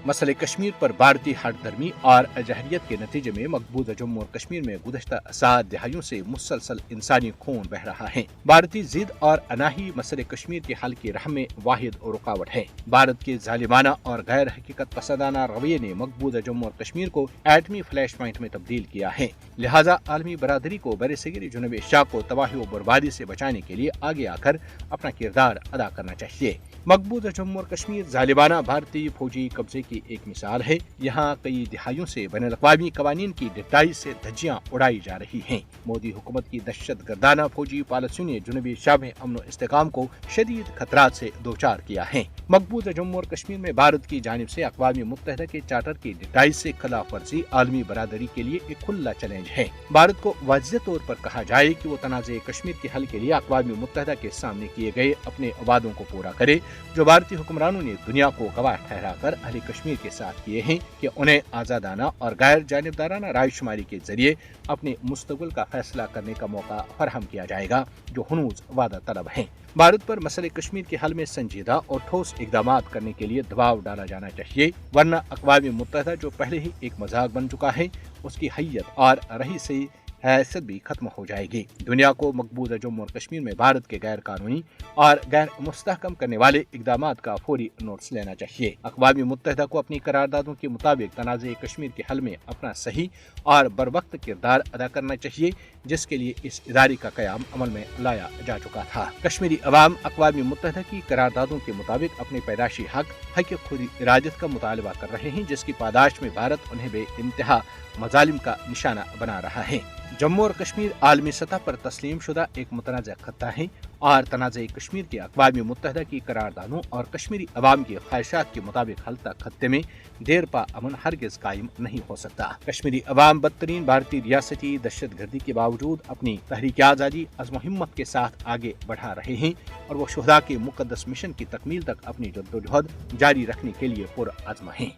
مسئلہ کشمیر پر بھارتی ہٹ درمی اور جہریت کے نتیجے میں مقبوضہ جموں اور کشمیر میں گزشتہ 7 دہائیوں سے مسلسل انسانی خون بہہ رہا ہے۔ بھارتی ضد اور اناہی مسئلہ کشمیر کے حل کی راہ میں واحد رکاوٹ ہے۔ بھارت کے ظالمانہ اور غیر حقیقت پسندانہ رویے نے مقبوضہ جموں اور کشمیر کو ایٹمی فلیش پوائنٹ میں تبدیل کیا ہے، لہٰذا عالمی برادری کو برصغیر جنوب ایشیا کو تباہی و بربادی سے بچانے کے لیے آگے آ کر اپنا کردار ادا کرنا چاہیے۔ مقبوضہ جموں اور کشمیر ظالمانہ بھارتی فوجی قبضے کی ایک مثال ہے۔ یہاں کئی دہائیوں سے بین الاقوامی قوانین کی ڈٹائی سے دھجیاں اڑائی جا رہی ہیں۔ مودی حکومت کی دہشت گردانہ فوجی پالیسیوں نے جنوبی ایشیا میں امن و استحکام کو شدید خطرات سے دوچار کیا ہے۔ مقبوضہ جموں اور کشمیر میں بھارت کی جانب سے اقوام متحدہ کے چارٹر کی ڈٹائی سے خلاف ورزی عالمی برادری کے لیے ایک کھلا چیلنج ہے۔ بھارت کو واضح طور پر کہا جائے کہ وہ تنازع کشمیر کے حل کے لیے اقوام متحدہ کے سامنے کیے گئے اپنے وعدوں کو پورا کرے، جو بھارتی حکمرانوں نے دنیا کو گواہ ٹھہرا کر اہل کشمیر کے ساتھ کیے ہیں کہ انہیں آزادانہ اور غیر جانبدارانہ رائے شماری کے ذریعے اپنے مستقبل کا فیصلہ کرنے کا موقع فراہم کیا جائے گا، جو ہنوز وعدہ طلب ہیں۔ بھارت پر مسئلہ کشمیر کے حل میں سنجیدہ اور ٹھوس اقدامات کرنے کے لیے دباؤ ڈالا جانا چاہیے، ورنہ اقوام متحدہ جو پہلے ہی ایک مذاق بن چکا ہے، اس کی حیت اور رئیسی حیثیت بھی ختم ہو جائے گی۔ دنیا کو مقبوضہ جموں اور کشمیر میں بھارت کے غیر قانونی اور غیر مستحکم کرنے والے اقدامات کا فوری نوٹس لینا چاہیے۔ اقوام متحدہ کو اپنی قراردادوں کے مطابق تنازع کشمیر کے حل میں اپنا صحیح اور بروقت کردار ادا کرنا چاہیے، جس کے لیے اس ادارے کا قیام عمل میں لایا جا چکا تھا۔ کشمیری عوام اقوام متحدہ کی قراردادوں کے مطابق اپنے پیدائشی حق خود ارادت کا مطالبہ کر رہے ہیں، جس کی پاداش میں بھارت انہیں بے انتہا مظالم کا نشانہ بنا رہا ہے۔ جموں اور کشمیر عالمی سطح پر تسلیم شدہ ایک متنازع خطہ ہے اور تنازع کشمیر کے اقوام متحدہ کی قراردادوں اور کشمیری عوام کی خواہشات کے مطابق حل تک خطے میں دیر پا امن ہرگز قائم نہیں ہو سکتا۔ کشمیری عوام بدترین بھارتی ریاستی دہشت گردی کے باوجود اپنی تحریک آزادی عزم و ہمت کے ساتھ آگے بڑھا رہے ہیں اور وہ شہداء کے مقدس مشن کی تکمیل تک اپنی جدوجہد جاری رکھنے کے لیے پرعزم ہیں۔